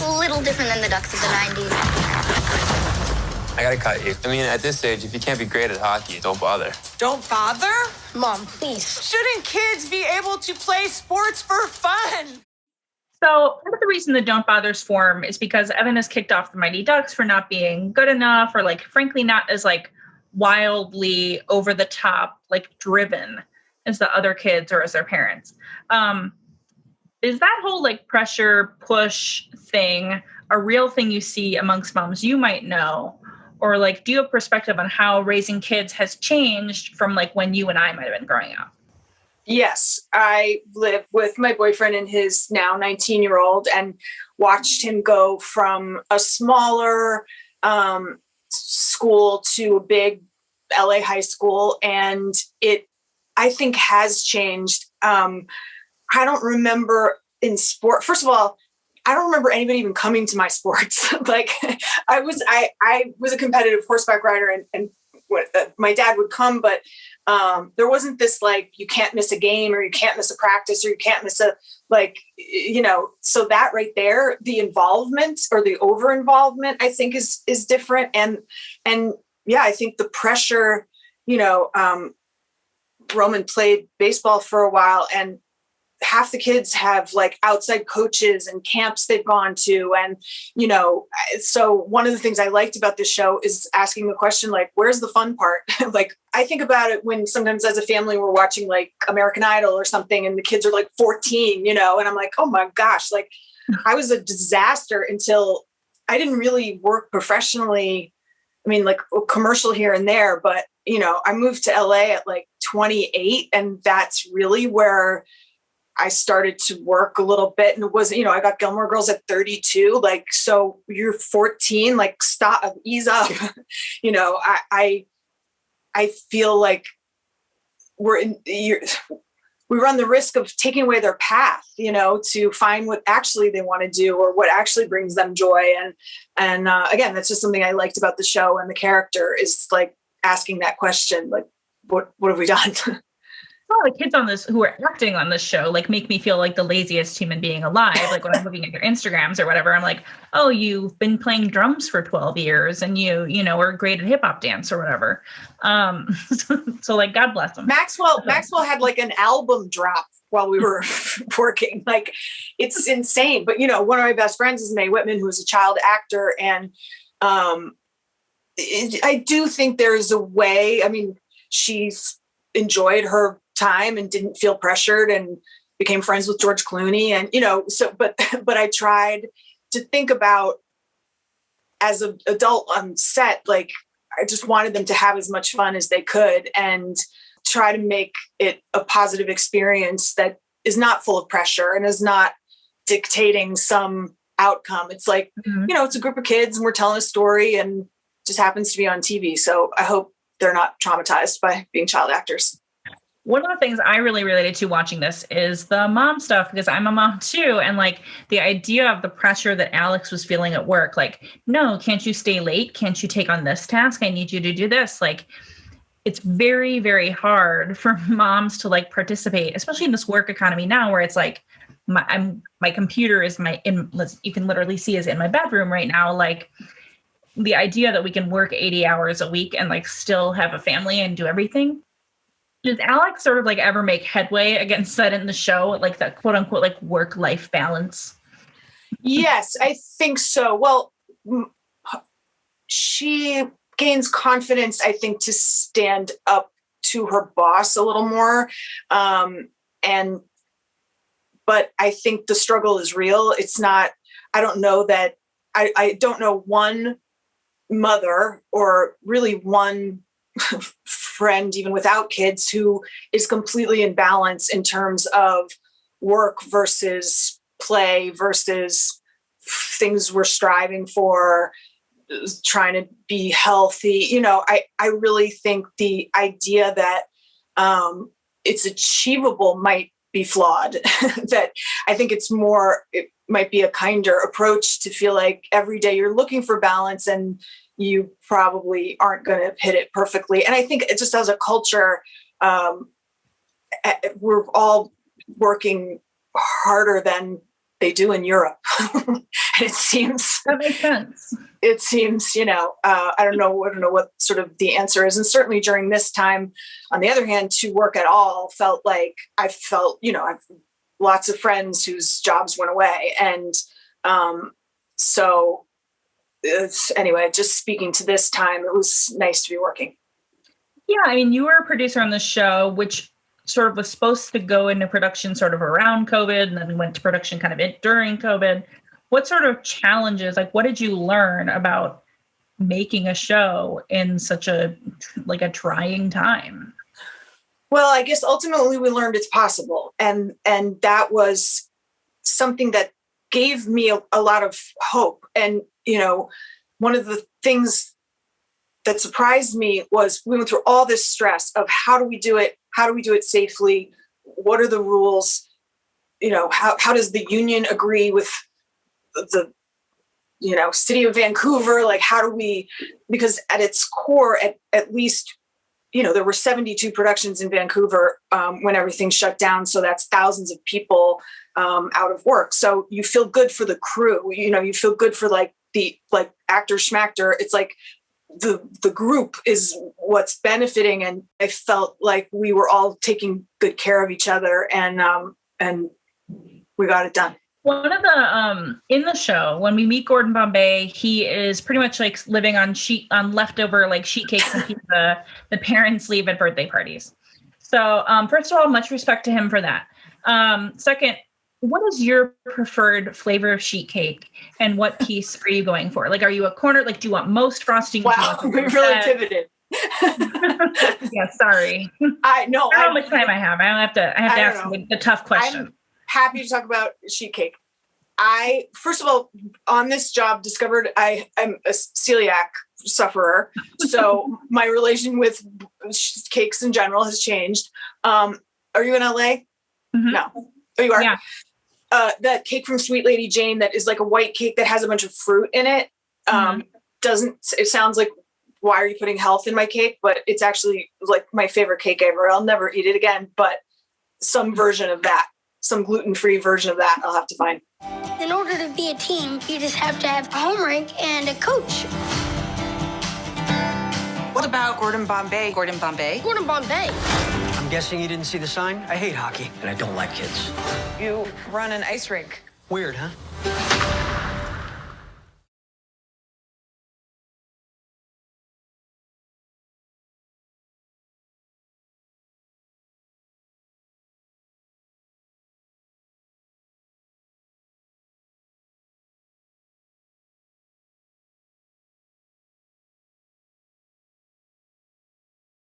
a little different than the Ducks of the 90s. I gotta cut you. I mean, at this age, if you can't be great at hockey, don't bother. Don't bother? Mom, please. Shouldn't kids be able to play sports for fun? So part of the reason the Don't Bothers form is because Evan has kicked off the Mighty Ducks for not being good enough or like, frankly, not as like wildly over the top, like driven as the other kids or as their parents. Is that whole like pressure push thing a real thing you see amongst moms you might know? Or like, do you have perspective on how raising kids has changed from like when you and I might have been growing up? Yes, I live with my boyfriend and his now 19-year-old and watched him go from a smaller school to a big LA high school. And it, I think, has changed. I don't remember in sport. First of all, I don't remember anybody even coming to my sports. Like I was a competitive horseback rider and my dad would come, but there wasn't this like, you can't miss a game or you can't miss a practice or you can't miss a, like, you know, so that right there, the involvement or the over involvement, I think is different. And yeah, I think the pressure, you know, Roman played baseball for a while and half the kids have like outside coaches and camps they've gone to. And, you know, so one of the things I liked about this show is asking the question, like, where's the fun part? Like, I think about it when sometimes as a family, we're watching like American Idol or something and the kids are like 14, you know, and I'm like, oh my gosh, like I was a disaster until I didn't really work professionally. I mean, like a commercial here and there, but, you know, I moved to LA at like 28 and that's really where I started to work a little bit. And it wasn't, you know, I got Gilmore Girls at 32. Like, so you're 14, like stop, ease up. You know, I feel like we run the risk of taking away their path, you know, to find what actually they want to do or what actually brings them joy. And again, that's just something I liked about the show and the character is like asking that question, like, what have we done? Well, the kids on this who are acting on this show like make me feel like the laziest human being alive. Like when I'm looking at their Instagrams or whatever, I'm like, oh, you've been playing drums for 12 years and you know, are great at hip hop dance or whatever. So like, God bless them. Maxwell had like an album drop while we were working. Like it's insane. But you know, one of my best friends is Mae Whitman, who is a child actor. And I do think there's a way, I mean, she's enjoyed her time and didn't feel pressured and became friends with George Clooney. And, you know, so, but I tried to think about as an adult on set, like I just wanted them to have as much fun as they could and try to make it a positive experience that is not full of pressure and is not dictating some outcome. It's like, you know, it's a group of kids and we're telling a story and just happens to be on TV. So I hope they're not traumatized by being child actors. One of the things I really related to watching this is the mom stuff, because I'm a mom too. And like the idea of the pressure that Alex was feeling at work, like, no, can't you stay late? Can't you take on this task? I need you to do this. Like, it's very, very hard for moms to like participate, especially in this work economy now where it's like, my computer is you can literally see is in my bedroom right now. Like the idea that we can work 80 hours a week and like still have a family and do everything. Does Alex sort of like ever make headway against that in the show, like that quote unquote, like work-life balance? Yes, I think so. Well, she gains confidence, I think, to stand up to her boss a little more. But I think the struggle is real. It's not, I don't know that, I don't know one mother or really one friend, even without kids, who is completely in balance in terms of work versus play versus things we're striving for, trying to be healthy. You know, I really think the idea that it's achievable might be flawed. That I think it might be a kinder approach to feel like every day you're looking for balance and you probably aren't going to hit it perfectly. And I think it just as a culture, we're all working harder than they do in Europe. It seems That makes sense. it seems, I don't know what sort of the answer is. And certainly during this time, on the other hand, to work at all felt like I've lots of friends whose jobs went away. And so anyway, just speaking to this time, it was nice to be working. Yeah, I mean, you were a producer on the show, which sort of was supposed to go into production sort of around COVID and then went to production kind of during COVID. What sort of challenges, like what did you learn about making a show in such a trying time? Well, I guess ultimately we learned it's possible. And that was something that gave me a lot of hope. And, one of the things that surprised me was we went through all this stress of how do we do it? How do we do it safely? What are the rules? How does the union agree with the city of Vancouver? Like, how do we, because at its core, at least, there were 72 productions in Vancouver when everything shut down. So that's thousands of people out of work. So you feel good for the crew, you feel good for the actor schmactor. It's like the group is what's benefiting. And I felt like we were all taking good care of each other and we got it done. One of the in the show, when we meet Gordon Bombay, he is pretty much like living on leftover like sheet cakes and pizza the parents leave at birthday parties. So first of all, much respect to him for that. Second, what is your preferred flavor of sheet cake and what piece are you going for? Like, are you a corner? Like, do you want most frosting? Wow, we really pivoted. Yeah, sorry. I don't know how much time I have. I have to ask the tough question. I'm happy to talk about sheet cake. I, first of all, on this job discovered I'm a celiac sufferer. So my relation with cakes in general has changed. Are you in LA? Mm-hmm. No. Oh, you are? Yeah. That cake from Sweet Lady Jane that is like a white cake that has a bunch of fruit in it. It sounds like, why are you putting health in my cake? But it's actually like my favorite cake ever. I'll never eat it again, but some version of that, some gluten-free version of that I'll have to find. In order to be a team, you just have to have a home rink and a coach. What about Gordon Bombay? Gordon Bombay? Gordon Bombay. I'm guessing you didn't see the sign? I hate hockey, and I don't like kids. You run an ice rink. Weird, huh?